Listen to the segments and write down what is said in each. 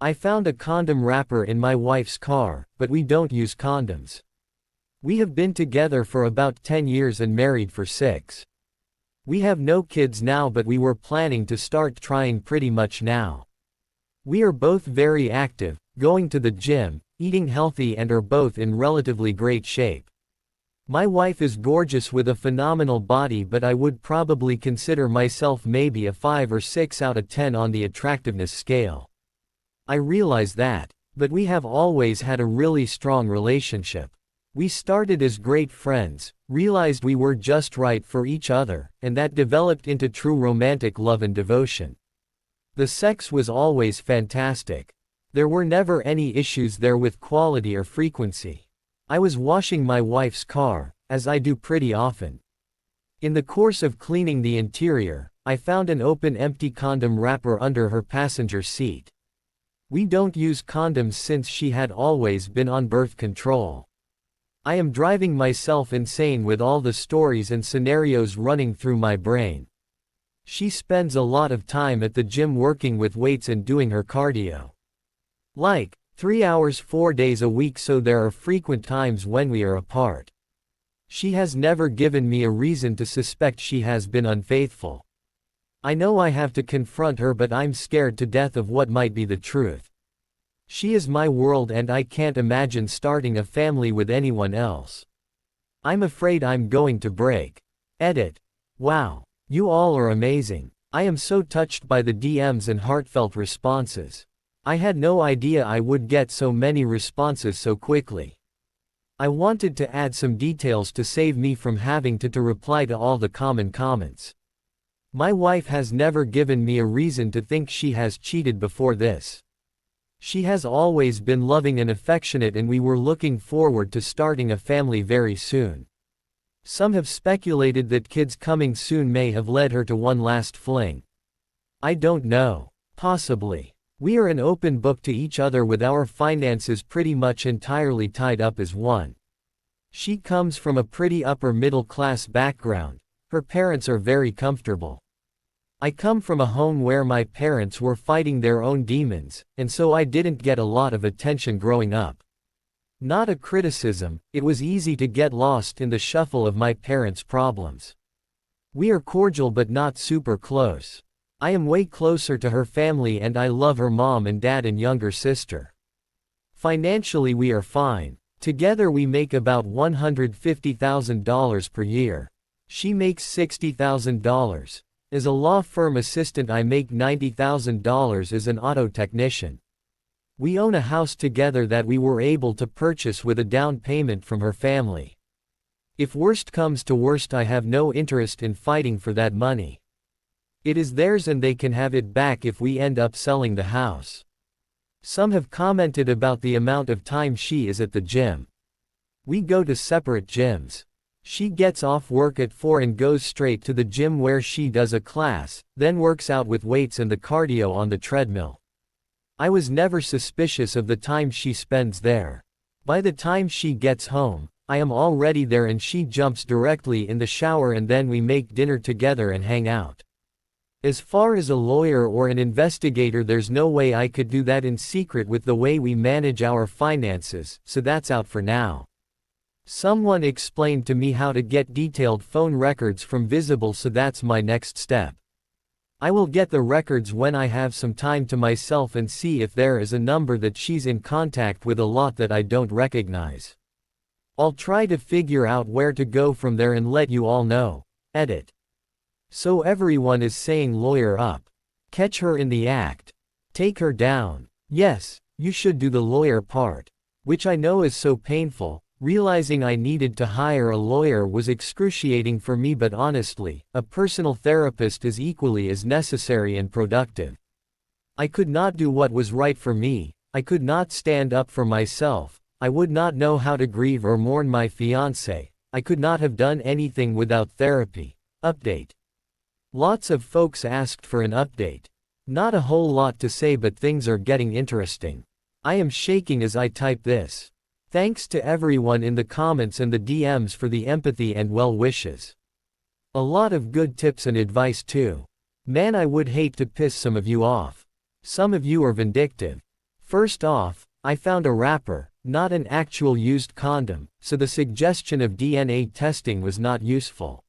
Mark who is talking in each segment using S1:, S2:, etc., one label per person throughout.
S1: I found a condom wrapper in my wife's car, but we don't use condoms. We have been together for about 10 years and married for 6. We have no kids now, but we were planning to start trying pretty much now. We are both very active, going to the gym, eating healthy, and are both in relatively great shape. My wife is gorgeous with a phenomenal body, but I would probably consider myself maybe a 5 or 6 out of 10 on the attractiveness scale. I realize that, but we have always had a really strong relationship. We started as great friends, realized we were just right for each other, and that developed into true romantic love and devotion. The sex was always fantastic. There were never any issues there with quality or frequency. I was washing my wife's car, as I do pretty often. In the course of cleaning the interior, I found an open empty condom wrapper under her passenger seat. We don't use condoms since she had always been on birth control. I am driving myself insane with all the stories and scenarios running through my brain. She spends a lot of time at the gym working with weights and doing her cardio. Like, 3 hours 4 days a week, so there are frequent times when we are apart. She has never given me a reason to suspect she has been unfaithful. I know I have to confront her, but I'm scared to death of what might be the truth. She is my world and I can't imagine starting a family with anyone else. I'm afraid I'm going to break. Edit. Wow. You all are amazing. I am so touched by the DMs and heartfelt responses. I had no idea I would get so many responses so quickly. I wanted to add some details to save me from having to reply to all the common comments. My wife has never given me a reason to think she has cheated before this. She has always been loving and affectionate, and we were looking forward to starting a family very soon. Some have speculated that kids coming soon may have led her to one last fling. I don't know. Possibly. We are an open book to each other with our finances pretty much entirely tied up as one. She comes from a pretty upper middle class background. Her parents are very comfortable. I come from a home where my parents were fighting their own demons, and so I didn't get a lot of attention growing up. Not a criticism, it was easy to get lost in the shuffle of my parents' problems. We are cordial but not super close. I am way closer to her family and I love her mom and dad and younger sister. Financially we are fine. Together we make about $150,000 per year. She makes $60,000. As a law firm assistant I make $90,000 as an auto technician. We own a house together that we were able to purchase with a down payment from her family. If worst comes to worst, I have no interest in fighting for that money. It is theirs and they can have it back if we end up selling the house. Some have commented about the amount of time she is at the gym. We go to separate gyms. She gets off work at 4 and goes straight to the gym where she does a class, then works out with weights and the cardio on the treadmill. I was never suspicious of the time she spends there. By the time she gets home, I am already there and she jumps directly in the shower and then we make dinner together and hang out. As far as a lawyer or an investigator, there's no way I could do that in secret with the way we manage our finances, so that's out for now. Someone explained to me how to get detailed phone records from Visible, so that's my next step. I will get the records when I have some time to myself and see if there is a number that she's in contact with a lot that I don't recognize. I'll try to figure out where to go from there and let you all know. Edit. So everyone is saying lawyer up. Catch her in the act. Take her down. Yes, you should do the lawyer part. Which I know is so painful. Realizing I needed to hire a lawyer was excruciating for me, but honestly, a personal therapist is equally as necessary and productive. I could not do what was right for me. I could not stand up for myself. I would not know how to grieve or mourn my fiancé. I could not have done anything without therapy. Update. Lots of folks asked for an update. Not a whole lot to say, but things are getting interesting. I am shaking as I type this. Thanks to everyone in the comments and the DMs for the empathy and well wishes. A lot of good tips and advice too. Man, I would hate to piss some of you off. Some of you are vindictive. First off, I found a wrapper, not an actual used condom, so the suggestion of DNA testing was not useful.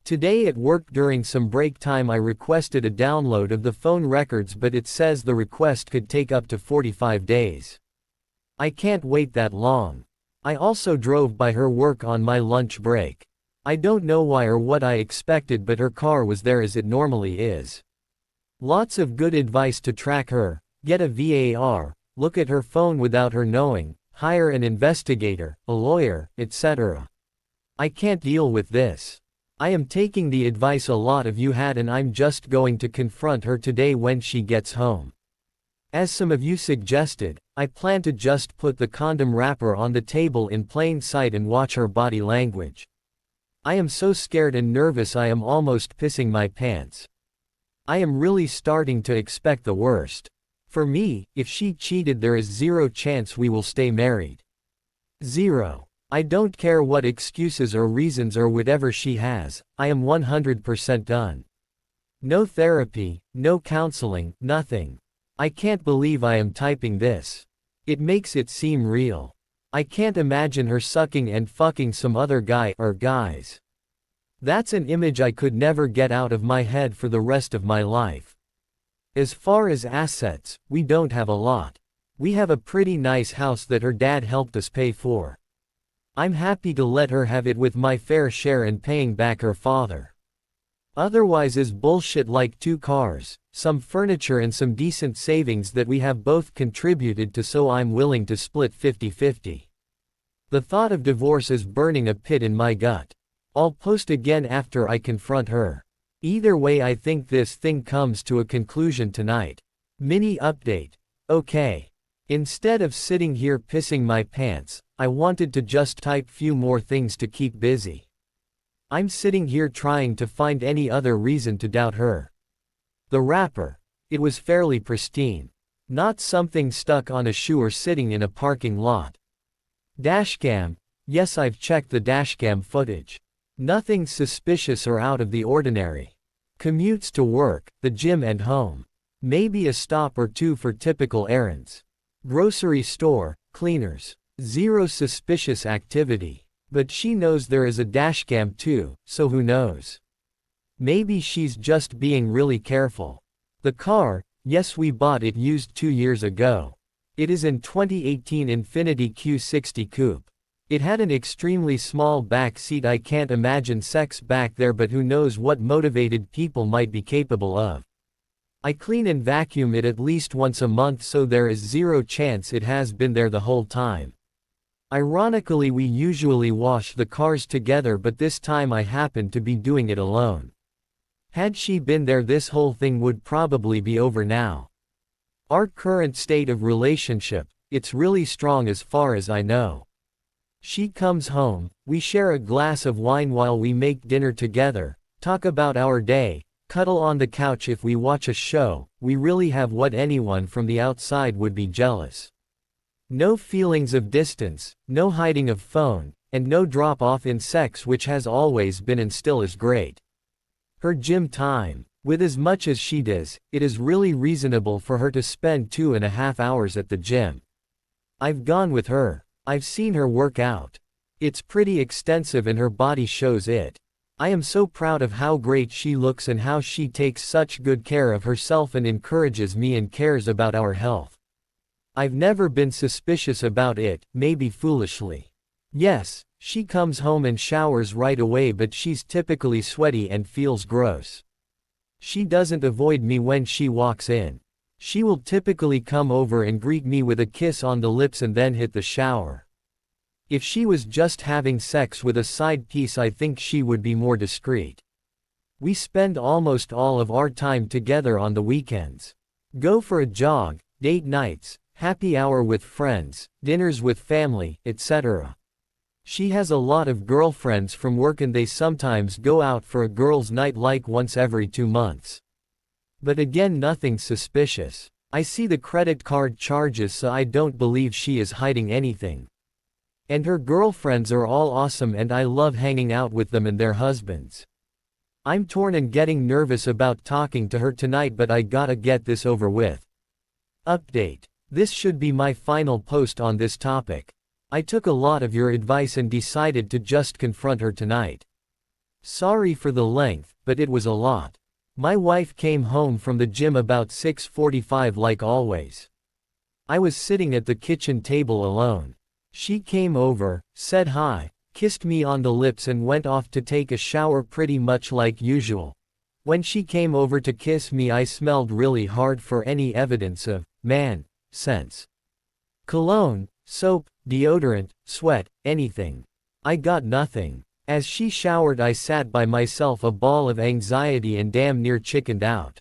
S1: Today at work during some break time I requested a download of the phone records, but it says the request could take up to 45 days. I can't wait that long. I also drove by her work on my lunch break. I don't know why or what I expected, but her car was there as it normally is. Lots of good advice to track her: get a VAR, look at her phone without her knowing, hire an investigator, a lawyer, etc. I can't deal with this. I am taking the advice a lot of you had, and I'm just going to confront her today when she gets home. As some of you suggested, I plan to just put the condom wrapper on the table in plain sight and watch her body language. I am so scared and nervous I am almost pissing my pants. I am really starting to expect the worst. For me, if she cheated, there is zero chance we will stay married. Zero. I don't care what excuses or reasons or whatever she has, I am 100% done. No therapy, no counseling, nothing. I can't believe I am typing this. It makes it seem real. I can't imagine her sucking and fucking some other guy or guys. That's an image I could never get out of my head for the rest of my life. As far as assets, we don't have a lot. We have a pretty nice house that her dad helped us pay for. I'm happy to let her have it with my fair share and paying back her father. Otherwise is bullshit like 2 cars, some furniture and some decent savings that we have both contributed to, so I'm willing to split 50-50. The thought of divorce is burning a pit in my gut. I'll post again after I confront her. Either way, I think this thing comes to a conclusion tonight. Mini update. Okay. Instead of sitting here pissing my pants, I wanted to just type few more things to keep busy. I'm sitting here trying to find any other reason to doubt her. The wrapper. It was fairly pristine. Not something stuck on a shoe or sitting in a parking lot. Dashcam. Yes, I've checked the dashcam footage. Nothing suspicious or out of the ordinary. Commutes to work, the gym and home. Maybe a stop or two for typical errands. Grocery store, cleaners. Zero suspicious activity. But she knows there is a dashcam too, so who knows? Maybe she's just being really careful. The car, yes, we bought it used 2 years ago. It is an 2018 Infiniti Q60 Coupe. It had an extremely small back seat. I can't imagine sex back there, but who knows what motivated people might be capable of. I clean and vacuum it at least once a month, so there is zero chance it has been there the whole time. Ironically, we usually wash the cars together, but this time I happened to be doing it alone. Had she been there, this whole thing would probably be over now. Our current state of relationship, it's really strong as far as I know. She comes home, we share a glass of wine while we make dinner together, talk about our day, cuddle on the couch if we watch a show. We really have what anyone from the outside would be jealous. No feelings of distance, no hiding of phone, and no drop-off in sex, which has always been and still is great. Her gym time. With as much as she does, it is really reasonable for her to spend 2.5 hours at the gym. I've gone with her. I've seen her work out. It's pretty extensive and her body shows it. I am so proud of how great she looks and how she takes such good care of herself and encourages me and cares about our health. I've never been suspicious about it, maybe foolishly. Yes, she comes home and showers right away, but she's typically sweaty and feels gross. She doesn't avoid me when she walks in. She will typically come over and greet me with a kiss on the lips and then hit the shower. If she was just having sex with a side piece, I think she would be more discreet. We spend almost all of our time together on the weekends. Go for a jog, date nights, happy hour with friends, dinners with family, etc. She has a lot of girlfriends from work and they sometimes go out for a girls' night like once every 2 months. But again, nothing suspicious. I see the credit card charges, so I don't believe she is hiding anything. And her girlfriends are all awesome and I love hanging out with them and their husbands. I'm torn and getting nervous about talking to her tonight, but I gotta get this over with. Update. This should be my final post on this topic. I took a lot of your advice and decided to just confront her tonight. Sorry for the length, but it was a lot. My wife came home from the gym about 6:45 like always. I was sitting at the kitchen table alone. She came over, said hi, kissed me on the lips and went off to take a shower pretty much like usual. When she came over to kiss me I smelled really hard for any evidence of sense. Cologne, soap, deodorant, sweat, anything. I got nothing. As she showered I sat by myself, a ball of anxiety and damn near chickened out.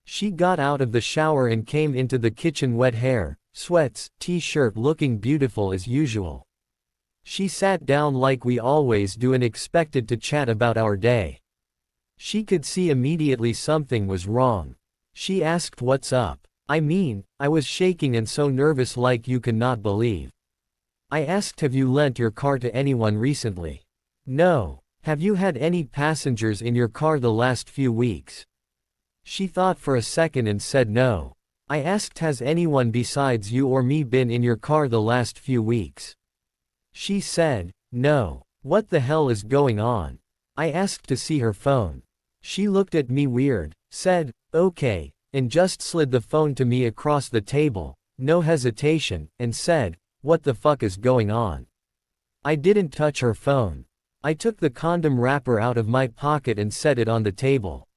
S1: She got out of the shower and came into the kitchen, wet hair, sweats, t-shirt, looking beautiful as usual. She sat down like we always do and expected to chat about our day. She could see immediately something was wrong. She asked what's up. I was shaking and so nervous like you cannot believe. I asked, have you lent your car to anyone recently? No. Have you had any passengers in your car the last few weeks? She thought for a second and said no. I asked, has anyone besides you or me been in your car the last few weeks? She said, no. What the hell is going on? I asked to see her phone. She looked at me weird, said, okay, and just slid the phone to me across the table, no hesitation, and said, what the fuck is going on? I didn't touch her phone. I took the condom wrapper out of my pocket and set it on the table.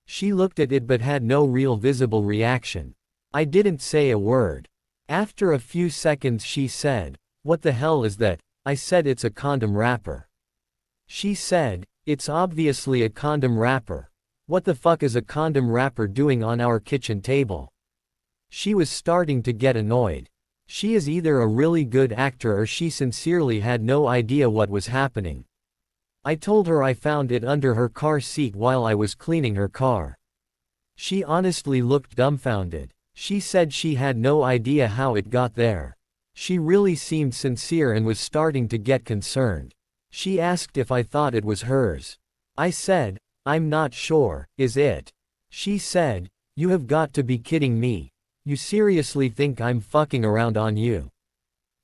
S1: She looked at it but had no real visible reaction. I didn't say a word. After a few seconds she said, what the hell is that? I said, it's a condom wrapper. She said, it's obviously a condom wrapper. What the fuck is a condom wrapper doing on our kitchen table? She was starting to get annoyed. She is either a really good actor or she sincerely had no idea what was happening. I told her I found it under her car seat while I was cleaning her car. She honestly looked dumbfounded. She said she had no idea how it got there. She really seemed sincere and was starting to get concerned. She asked if I thought it was hers. I said, I'm not sure, is it? She said, you have got to be kidding me. You seriously think I'm fucking around on you?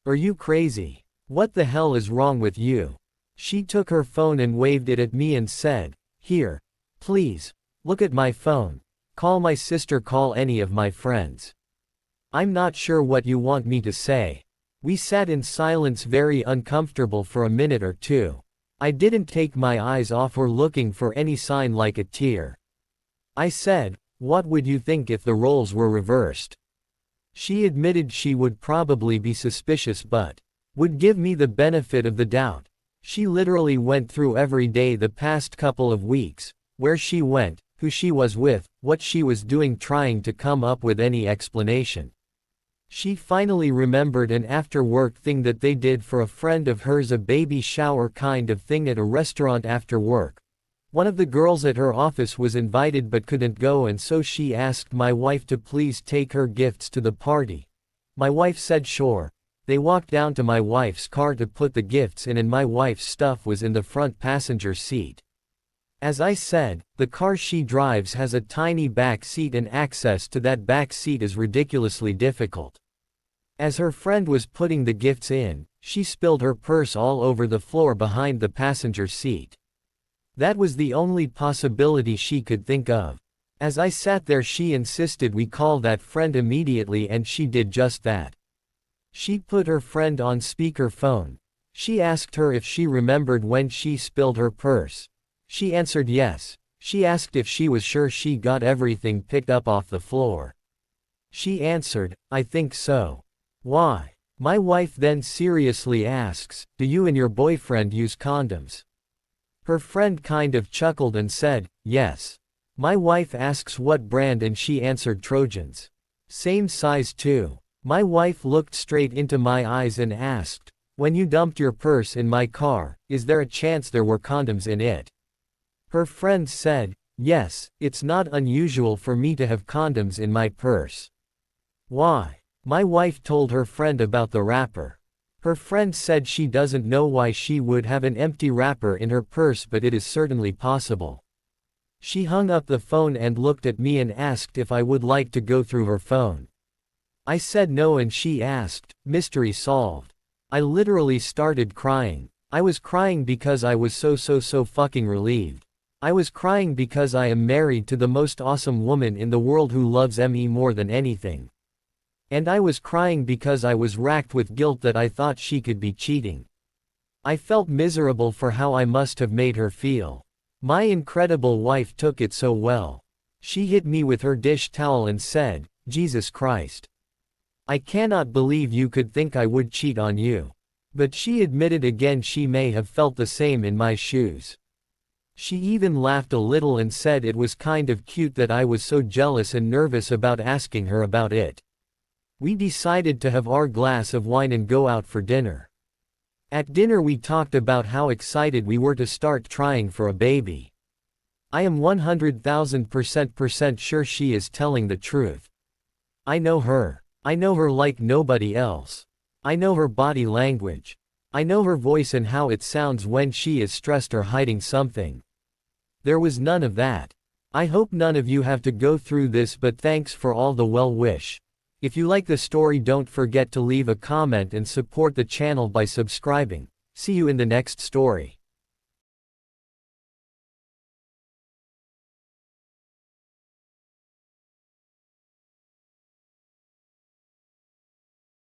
S1: Are you crazy? What the hell is wrong with you? She took her phone and waved it at me and said, here, please, look at my phone. Call my sister, call any of my friends. I'm not sure what you want me to say. We sat in silence, very uncomfortable for a minute or two. I didn't take my eyes off her, looking for any sign like a tear. I said, what would you think if the roles were reversed? She admitted she would probably be suspicious but would give me the benefit of the doubt. She literally went through every day the past couple of weeks, where she went, who she was with, what she was doing, trying to come up with any explanation. She finally remembered an after-work thing that they did for a friend of hers, a baby shower kind of thing at a restaurant after work. One of the girls at her office was invited but couldn't go, and so she asked my wife to please take her gifts to the party. My wife said sure. They walked down to my wife's car to put the gifts in, and my wife's stuff was in the front passenger seat. As I said, the car she drives has a tiny back seat and access to that back seat is ridiculously difficult. As her friend was putting the gifts in, she spilled her purse all over the floor behind the passenger seat. That was the only possibility she could think of. As I sat there, she insisted we call that friend immediately, and she did just that. She put her friend on speakerphone. She asked her if she remembered when she spilled her purse. She answered yes. She asked if she was sure she got everything picked up off the floor. She answered, I think so. Why? My wife then seriously asks, do you and your boyfriend use condoms? Her friend kind of chuckled and said, yes. My wife asks what brand, and she answered Trojans. Same size too. My wife looked straight into my eyes and asked, when you dumped your purse in my car, is there a chance there were condoms in it? Her friend said, yes, it's not unusual for me to have condoms in my purse. Why? My wife told her friend about the wrapper. Her friend said she doesn't know why she would have an empty wrapper in her purse, but it is certainly possible. She hung up the phone and looked at me and asked if I would like to go through her phone. I said no and she asked, mystery solved. I literally started crying. I was crying because I was so fucking relieved. I was crying because I am married to the most awesome woman in the world who loves me more than anything. And I was crying because I was racked with guilt that I thought she could be cheating. I felt miserable for how I must have made her feel. My incredible wife took it so well. She hit me with her dish towel and said, Jesus Christ. I cannot believe you could think I would cheat on you. But she admitted again she may have felt the same in my shoes. She even laughed a little and said it was kind of cute that I was so jealous and nervous about asking her about it. We decided to have our glass of wine and go out for dinner. At dinner we talked about how excited we were to start trying for a baby. I am 100,000% sure she is telling the truth. I know her. I know her like nobody else. I know her body language. I know her voice and how it sounds when she is stressed or hiding something. There was none of that. I hope none of you have to go through this, but thanks for all the well wish. If you like the story, don't forget to leave a comment and support the channel by subscribing. See you in the next story.